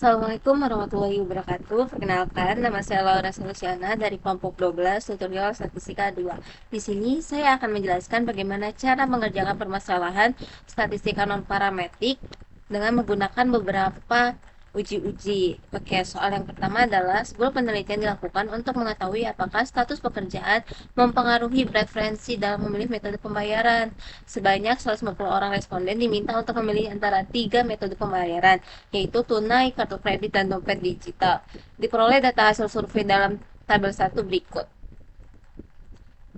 Assalamualaikum warahmatullahi wabarakatuh. Perkenalkan, nama saya Laura Solusiana dari kelompok 12 tutorial statistika 2. Di sini saya akan menjelaskan bagaimana cara mengerjakan permasalahan statistika non-parametrik dengan menggunakan beberapa uji-uji. Oke, soal yang pertama adalah sebuah penelitian dilakukan untuk mengetahui apakah status pekerjaan mempengaruhi preferensi dalam memilih metode pembayaran. Sebanyak 150 orang responden diminta untuk memilih antara tiga metode pembayaran, yaitu tunai, kartu kredit, dan dompet digital. Diperoleh data hasil survei dalam tabel 1 berikut.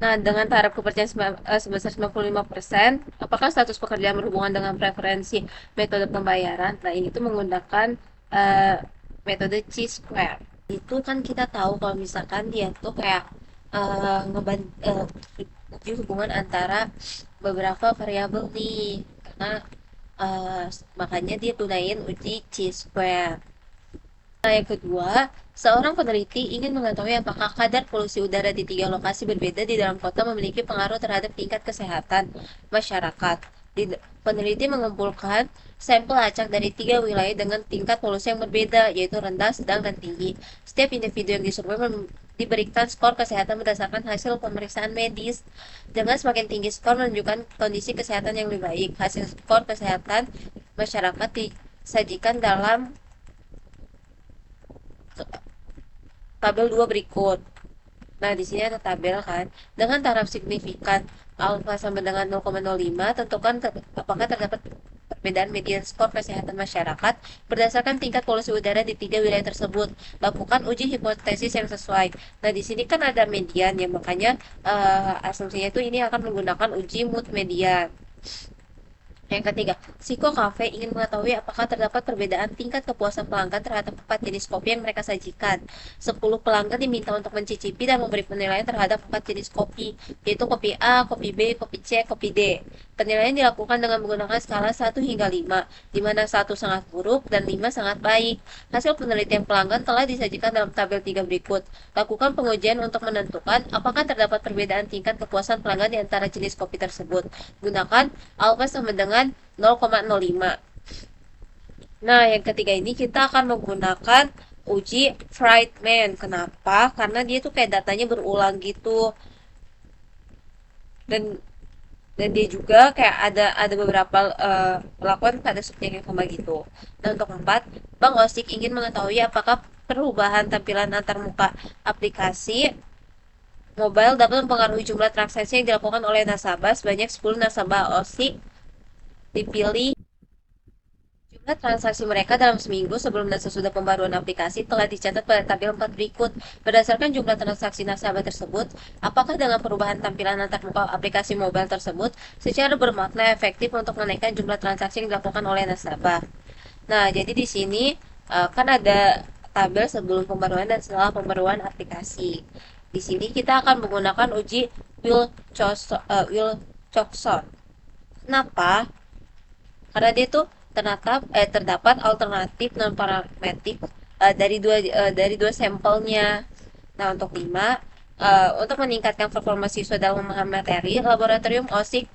Nah, dengan taraf kepercayaan sebesar 95%, apakah status pekerjaan berhubungan dengan preferensi metode pembayaran? Nah, ini tuh menggunakan uh, metode chi-square. Itu kan kita tahu kalau misalkan dia tuh kayak uji hubungan antara beberapa variabel nih, karena uh, makanya dia gunain uji chi-square. Nah, yang kedua, seorang peneliti ingin mengetahui apakah kadar polusi udara di tiga lokasi berbeda di dalam kota memiliki pengaruh terhadap tingkat kesehatan masyarakat. Peneliti mengumpulkan sampel acak dari tiga wilayah dengan tingkat polusi yang berbeda, yaitu rendah, sedang, dan tinggi. Setiap individu yang disurvei diberikan skor kesehatan berdasarkan hasil pemeriksaan medis. Dengan semakin tinggi skor menunjukkan kondisi kesehatan yang lebih baik. Hasil skor kesehatan masyarakat disajikan dalam tabel 2 berikut. Nah, di sini ada tabel kan. Dengan taraf signifikan alfa sama dengan 0,05, tentukan apakah terdapat perbedaan median skor kesehatan masyarakat berdasarkan tingkat polusi udara di tiga wilayah tersebut. Lakukan uji hipotesis yang sesuai. Nah, di sini kan ada median ya, makanya asumsinya itu ini akan menggunakan uji mood median. Yang ketiga, Siko Cafe ingin mengetahui apakah terdapat perbedaan tingkat kepuasan pelanggan terhadap 4 jenis kopi yang mereka sajikan. 10 pelanggan diminta untuk mencicipi dan memberi penilaian terhadap 4 jenis kopi, yaitu kopi A, kopi B, kopi C, kopi D. Penilaian dilakukan dengan menggunakan skala 1 hingga 5, di mana 1 sangat buruk dan 5 sangat baik. Hasil penelitian pelanggan telah disajikan dalam tabel 3 berikut. Lakukan pengujian untuk menentukan apakah terdapat perbedaan tingkat kepuasan pelanggan di antara jenis kopi tersebut. Gunakan alfa sama dengan 0,05. Nah, yang ketiga ini kita akan menggunakan uji Friedman. Kenapa? Karena dia tuh kayak datanya berulang gitu. Dan dia juga kayak ada beberapa pelakuan pada subjek yang sama gitu. Nah, untuk keempat, Bang Osik ingin mengetahui apakah perubahan tampilan antarmuka aplikasi mobile dapat mempengaruhi jumlah transaksi yang dilakukan oleh nasabah. Sebanyak 10 nasabah Osik dipilih. Jumlah transaksi mereka dalam seminggu sebelum dan sesudah pembaruan aplikasi telah dicatat pada tabel 4 berikut. Berdasarkan jumlah transaksi nasabah tersebut, apakah dengan perubahan tampilan antarmuka aplikasi mobile tersebut secara bermakna efektif untuk menaikkan jumlah transaksi yang dilakukan oleh nasabah? Nah, jadi di sini kan ada tabel sebelum pembaruan dan setelah pembaruan aplikasi. Di sini kita akan menggunakan uji Wilcoxon. Kenapa? Karena dia tuh terdapat alternatif non parametrik dari dua sampelnya. Nah, untuk 5, untuk meningkatkan performa siswa dalam memahami materi, laboratorium OSIK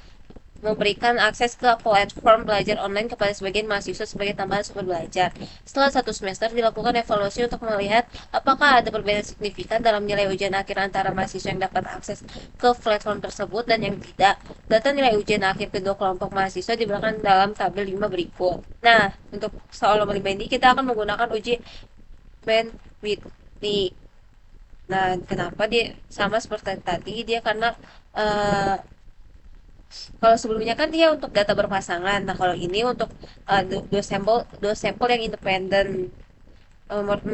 memberikan akses ke platform belajar online kepada sebagian mahasiswa sebagai tambahan sumber belajar. Setelah 1 semester dilakukan evaluasi untuk melihat apakah ada perbedaan signifikan dalam nilai ujian akhir antara mahasiswa yang dapat akses ke platform tersebut dan yang tidak. Data nilai ujian akhir kedua kelompok mahasiswa diberikan dalam tabel 5 berikut. Nah, untuk soal nomor 5 ini kita akan menggunakan uji Mann-Whitney. Nah, kenapa dia sama seperti tadi? Dia karena kalau sebelumnya kan dia untuk data berpasangan. Nah, kalau ini untuk dua sampel yang independen. Nomor 6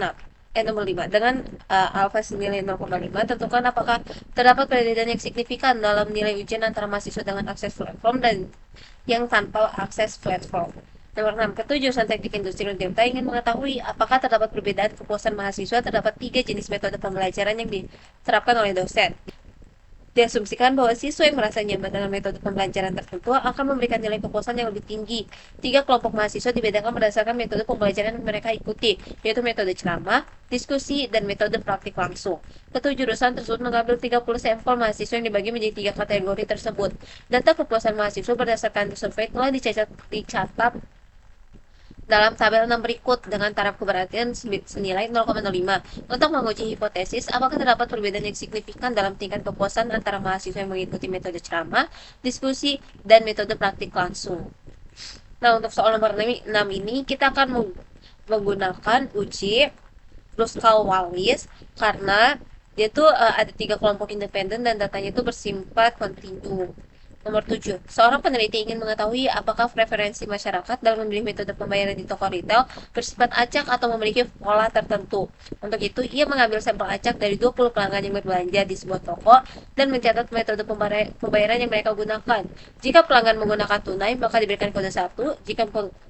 nomor 5 dengan alfa senilai 0,5, tentukan apakah terdapat perbedaan yang signifikan dalam nilai ujian antara mahasiswa dengan akses platform dan yang tanpa akses platform. Nomor 6, kejurusan teknik industri dan Tirta ingin mengetahui apakah terdapat perbedaan kepuasan mahasiswa terdapat tiga jenis metode pembelajaran yang diterapkan oleh dosen. Diasumsikan bahwa siswa yang merasa nyaman dengan metode pembelajaran tertentu akan memberikan nilai kepuasan yang lebih tinggi. Tiga kelompok mahasiswa dibedakan berdasarkan metode pembelajaran yang mereka ikuti, yaitu metode ceramah, diskusi, dan metode praktik langsung. Kejurusan tersebut mengambil 30 sampel mahasiswa yang dibagi menjadi tiga kategori tersebut. Data kepuasan mahasiswa berdasarkan survei telah dicatat dalam tabel 6 berikut dengan taraf keberhasilan senilai 0,05 untuk menguji hipotesis apakah terdapat perbedaan yang signifikan dalam tingkat kepuasan antara mahasiswa yang mengikuti metode ceramah, diskusi, dan metode praktik langsung. Nah, untuk soal nomor 6 ini kita akan menggunakan uji Ruskal-Wallis karena dia tuh ada 3 kelompok independen dan datanya itu bersifat kontinu. Nomor 7, seorang peneliti ingin mengetahui apakah preferensi masyarakat dalam memilih metode pembayaran di toko retail bersifat acak atau memiliki pola tertentu. Untuk itu, ia mengambil sampel acak dari 20 pelanggan yang berbelanja di sebuah toko dan mencatat metode pembayaran yang mereka gunakan. Jika pelanggan menggunakan tunai, maka diberikan kode 1.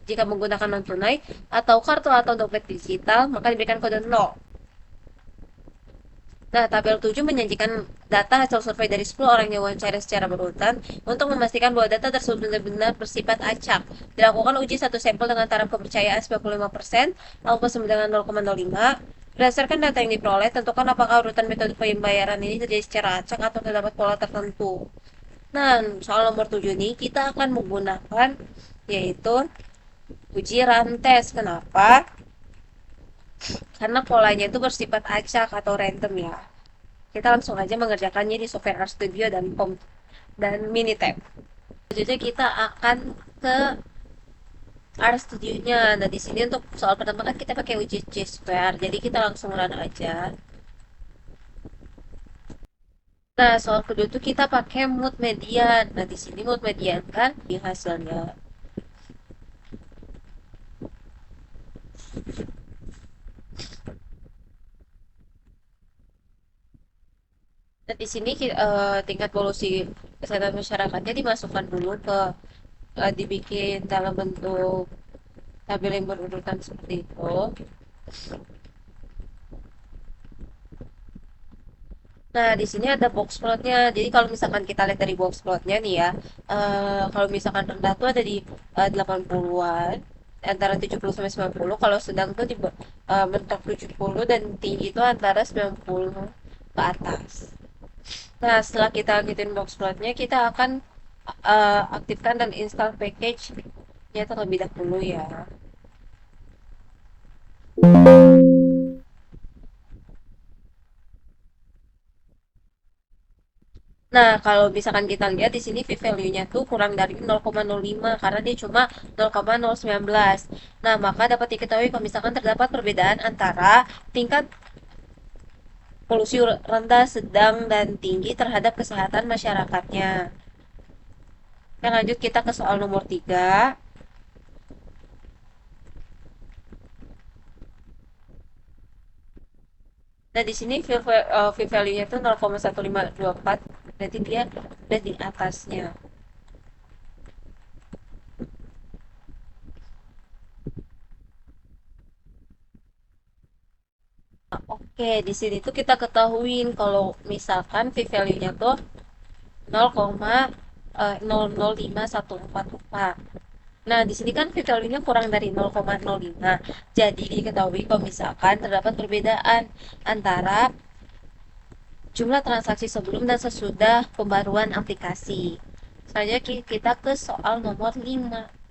Jika menggunakan non tunai atau kartu atau dompet digital, maka diberikan kode 0. Nah, tabel 7 menyajikan data hasil survei dari 10 orang yang wawancara secara berurutan untuk memastikan bahwa data tersebut benar-benar bersifat acak. Dilakukan uji satu sampel dengan taraf kepercayaan 95%, algoritma dengan 0,05. Berdasarkan data yang diperoleh, tentukan apakah urutan metode pembayaran ini terjadi secara acak atau terdapat pola tertentu. Nah, soal nomor 7 ini kita akan menggunakan yaitu uji rantes. Kenapa? Karena polanya itu bersifat acak atau random ya. Kita langsung aja mengerjakannya di software RStudio dan Minitab. Selanjutnya kita akan ke RStudio-nya. Nah, di sini untuk soal pertama kan kita pakai uji G-square. Jadi kita langsung run aja. Nah, soal kedua itu kita pakai mood median. Nah, di sini mood median kan di hasilnya. Nah, di sini tingkat polusi kesehatan masyarakatnya dimasukkan dulu ke dibikin dalam bentuk tabel yang berurutan seperti itu. Nah, di sini ada box plotnya. Jadi kalau misalkan kita lihat dari box plotnya nih ya, kalau misalkan rendah tuh ada di 80-an, antara 70 sampai 90. Kalau sedang tuh di mentok 70 dan tinggi itu antara 90 ke atas. Nah, setelah kita ngikutin box plotnya, kita akan aktifkan dan install package-nya terlebih dahulu ya. Nah, kalau misalkan kita lihat di sini p-value-nya tuh kurang dari 0,05 karena dia cuma 0,019. Nah, maka dapat diketahui kalau misalkan terdapat perbedaan antara tingkat polusi rendah, sedang, dan tinggi terhadap kesehatan masyarakatnya. Nah, lanjut kita ke soal nomor 3. Nah, di sini value-nya tuh 0,1524, berarti dia udah di atasnya. Nah, oke, di sini tuh kita ketahuin kalau misalkan p-value-nya tuh 0,005144. Nah, di sini kan value-nya kurang dari 0,05. Jadi diketahui kalau misalkan terdapat perbedaan antara jumlah transaksi sebelum dan sesudah pembaruan aplikasi. Selanjutnya kita ke soal nomor 5.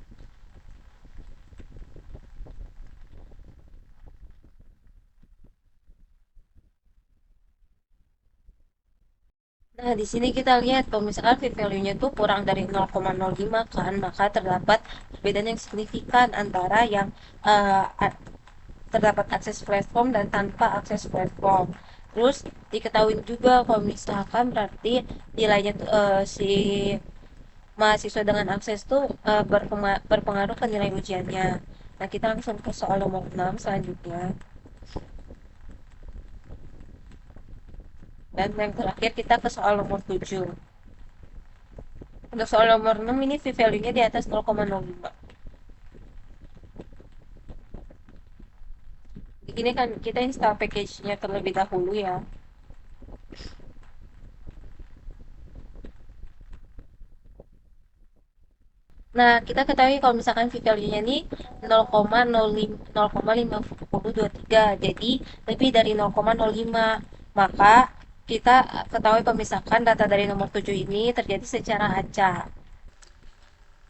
Nah, di sini kita lihat kalau misalkan p-value-nya tuh kurang dari 0,05 kan, maka terdapat perbedaan yang signifikan antara yang uh, terdapat akses platform dan tanpa akses platform. Terus diketahui juga kalau misalkan berarti nilainya tuh, si mahasiswa dengan akses tuh berpengaruh ke nilai ujiannya. Nah, kita langsung ke soal nomor 6 selanjutnya. Dan yang terakhir kita ke soal nomor 7. Untuk soal nomor 6 ini p-value-nya di atas 0,05. Ini kan kita install package-nya terlebih dahulu ya. Nah, kita ketahui kalau misalkan p-value-nya ini 0,5023, jadi lebih dari 0,05. Maka kita ketahui kalau misalkan data dari nomor 7 ini terjadi secara acak.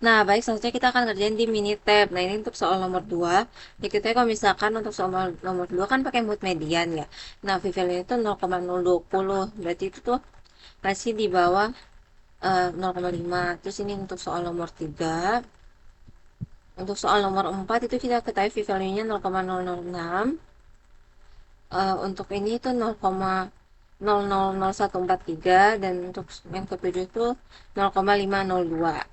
Nah, baik, selanjutnya kita akan ngerjain di Minitab. Nah, ini untuk soal nomor 2. Ya, kita kalau misalkan untuk soal nomor 2 kan pakai mood median ya. Nah, V value itu 0,020. Berarti itu tuh masih di bawah 0,5. Terus ini untuk soal nomor 3. Untuk soal nomor 4 itu kita ketahui V value-nya 0,006. Untuk ini itu 0,000143 dan untuk yang ketujuh itu 0,502.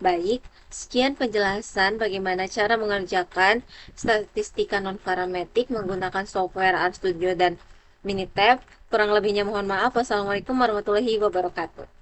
Baik, sekian penjelasan bagaimana cara mengerjakan statistika non-parametrik menggunakan software RStudio dan Minitab. Kurang lebihnya mohon maaf. Wassalamualaikum warahmatullahi wabarakatuh.